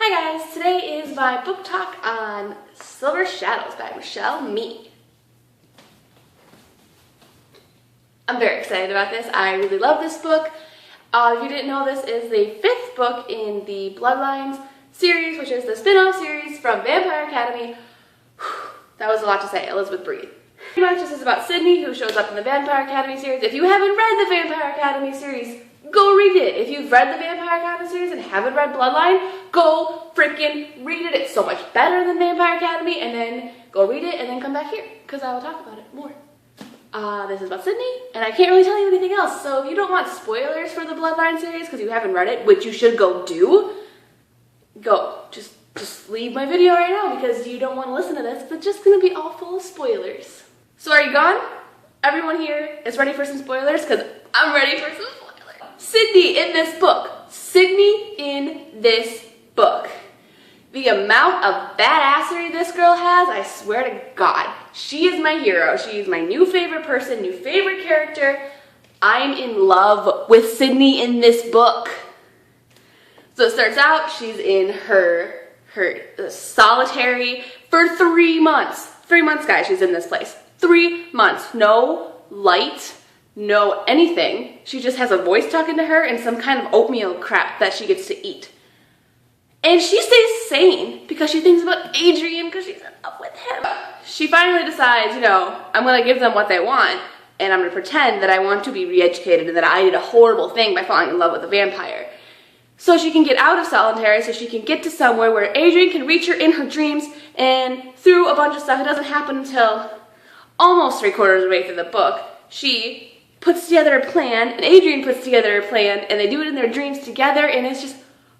Hi guys, today is my book talk on Silver Shadows by Richelle Mead. I'm very excited about this. I really love this book. If you didn't know, this is the 5th book in the Bloodlines series, which is the spin-off series from Vampire Academy. That was a lot to say. Elizabeth, breathe. Pretty much this is about Sydney, who shows up in the Vampire Academy series. If you haven't read the Vampire Academy series, go read it. If you've read the Vampire Academy series and haven't read Bloodline, go freaking read it. It's so much better than Vampire Academy. And then go read it and then come back here, because I will talk about it more. This is about Sydney, and I can't really tell you anything else. So if you don't want spoilers for the Bloodline series because you haven't read it, which you should go do, go. Just leave my video right now because you don't want to listen to this. It's just going to be all full of spoilers. So are you gone? Everyone here is ready for some spoilers? Because I'm ready for some spoilers. Sydney in this book. Sydney in this book. The amount of badassery this girl has, I swear to God. She is my hero. She is my new favorite person, new favorite character. I'm in love with Sydney in this book. So it starts out, she's in her solitary for 3 months. 3 months, guys, she's in this place. 3 months. No light, no anything. She just has a voice talking to her and some kind of oatmeal crap that she gets to eat. And she stays sane because she thinks about Adrian because she's in love with him. She finally decides, I'm going to give them what they want and I'm going to pretend that I want to be re-educated and that I did a horrible thing by falling in love with a vampire. So she can get out of solitary, so she can get to somewhere where Adrian can reach her in her dreams, and through a bunch of stuff, it doesn't happen until almost 3/4 of the way through the book, she puts together a plan, and Adrian puts together a plan, and they do it in their dreams together, and it's just,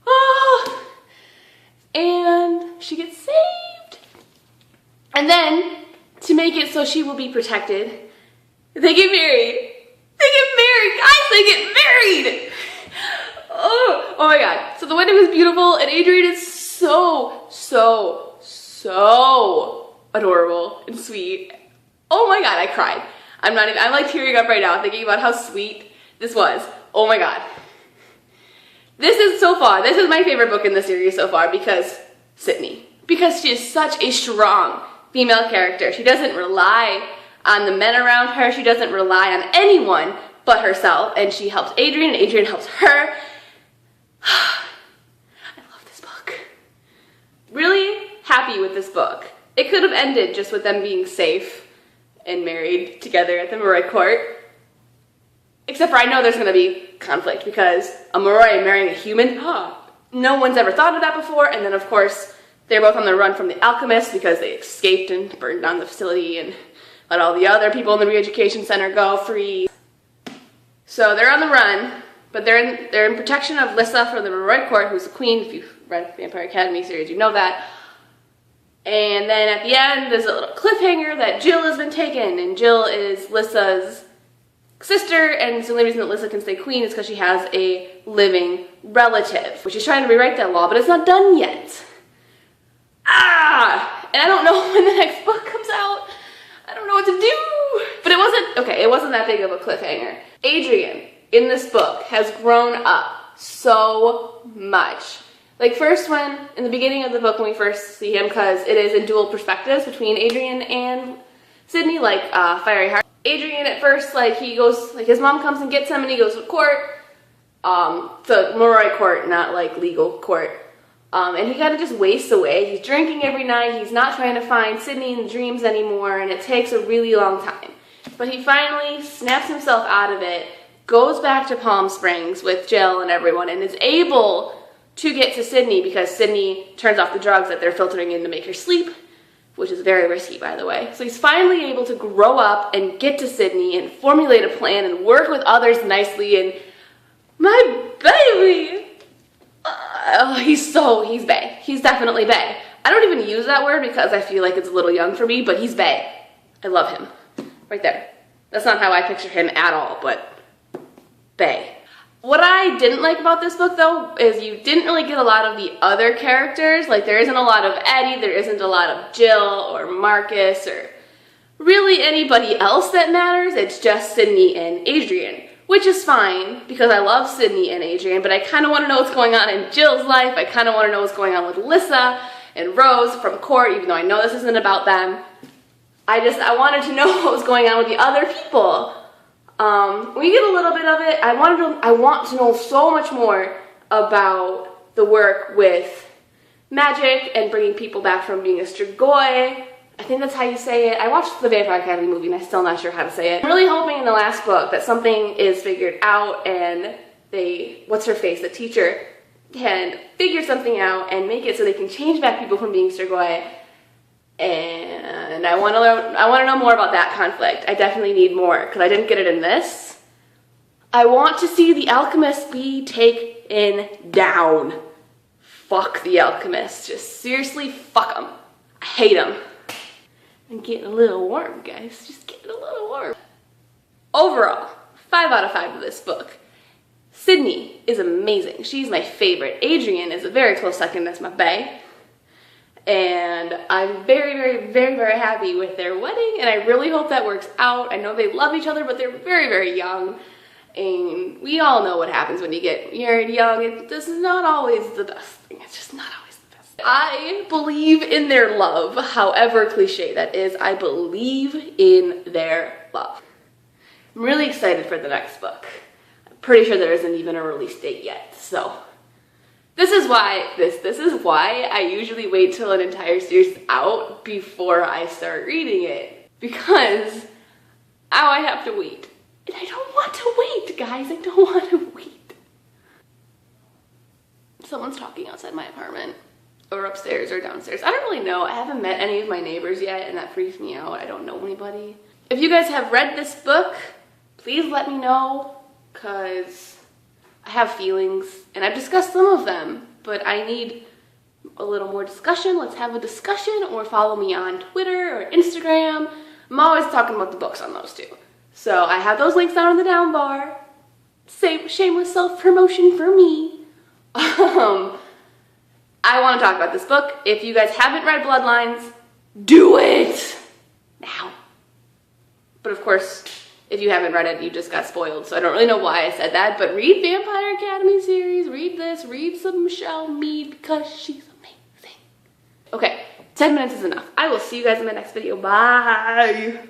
oh, and she gets saved. And then, to make it so she will be protected, they get married. They get married, guys, they get married. Oh my God. So the wedding was beautiful, and Adrian is so adorable and sweet. Oh my God, I cried. I'm like tearing up right now thinking about how sweet this was. Oh my God. This is my favorite book in the series so far because Sydney. Because she is such a strong female character. She doesn't rely on the men around her. She doesn't rely on anyone but herself. And she helps Adrian, and Adrian helps her. I love this book. Really happy with this book. It could have ended just with them being safe and married together at the Maroi court. Except for I know there's going to be conflict because a Maroi marrying a human, no one's ever thought of that before. And then of course, they're both on the run from the alchemists because they escaped and burned down the facility and let all the other people in the re-education center go free. So they're on the run. But they're in protection of Lissa from the Maroi court, who's the queen. If you've read the Vampire Academy series, you know that. And then at the end, there's a little cliffhanger that Jill has been taken, and Jill is Lissa's sister, and it's the only reason that Lissa can stay queen is because she has a living relative, which is trying to rewrite that law, but it's not done yet. And I don't know when the next book comes out. I don't know what to do. But it wasn't that big of a cliffhanger. Adrian in this book has grown up so much. Like first in the beginning of the book when we first see him, because it is in dual perspectives between Adrian and Sydney, like Fiery Heart. Adrian at first, he goes, his mom comes and gets him and he goes to court. So Maroi court, not legal court. And he kind of just wastes away. He's drinking every night. He's not trying to find Sydney in the dreams anymore, and it takes a really long time. But he finally snaps himself out of it, goes back to Palm Springs with Jill and everyone, and is able to get to Sydney because Sydney turns off the drugs that they're filtering in to make her sleep, which is very risky, by the way. So he's finally able to grow up and get to Sydney and formulate a plan and work with others nicely, and my baby, he's bae. He's definitely bae. I don't even use that word because I feel like it's a little young for me, but he's bae. I love him. Right there. That's not how I picture him at all, but bae. What I didn't like about this book, though, is you didn't really get a lot of the other characters. There isn't a lot of Eddie, there isn't a lot of Jill or Marcus or really anybody else that matters. It's just Sydney and Adrian, which is fine because I love Sydney and Adrian, but I kind of want to know what's going on in Jill's life. I kind of want to know what's going on with Lissa and Rose from court, even though I know this isn't about them. I wanted to know what was going on with the other people. We get a little bit of it. I want to know so much more about the work with magic and bringing people back from being a Strigoi. I think that's how you say it. I watched the Vampire Academy movie and I'm still not sure how to say it. I'm really hoping in the last book that something is figured out and what's her face, the teacher, can figure something out and make it so they can change back people from being Strigoi. And I want to know more about that conflict. I definitely need more because I didn't get it in this. I want to see the alchemists be taken down. Fuck the alchemists. Just seriously, fuck them. I hate them. I'm getting a little warm, guys. Just getting a little warm. Overall, 5 out of 5 of this book. Sydney is amazing. She's my favorite. Adrian is a very close second. That's my bae. And I'm very, very, very, very happy with their wedding, and I really hope that works out. I know they love each other, but they're very, very young, and we all know what happens when you get married young. This is not always the best thing. It's just not always the best thing. I believe in their love, however cliche that is. I believe in their love. I'm really excited for the next book. I'm pretty sure there isn't even a release date yet, so this is why I usually wait till an entire series is out before I start reading it, because now I have to wait. And I don't want to wait, guys. I don't want to wait. Someone's talking outside my apartment, or upstairs or downstairs. I don't really know. I haven't met any of my neighbors yet, and that freaks me out. I don't know anybody. If you guys have read this book, please let me know, because I have feelings, and I've discussed some of them, but I need a little more discussion. Let's have a discussion, or follow me on Twitter or Instagram. I'm always talking about the books on those two. So I have those links down in the down bar. Shameless self-promotion for me. I want to talk about this book. If you guys haven't read Bloodlines, do it now. But of course, if you haven't read it, you just got spoiled, so I don't really know why I said that, but read Vampire Academy series, read this, read some Richelle Mead, because she's amazing. Okay, 10 minutes is enough. I will see you guys in my next video. Bye!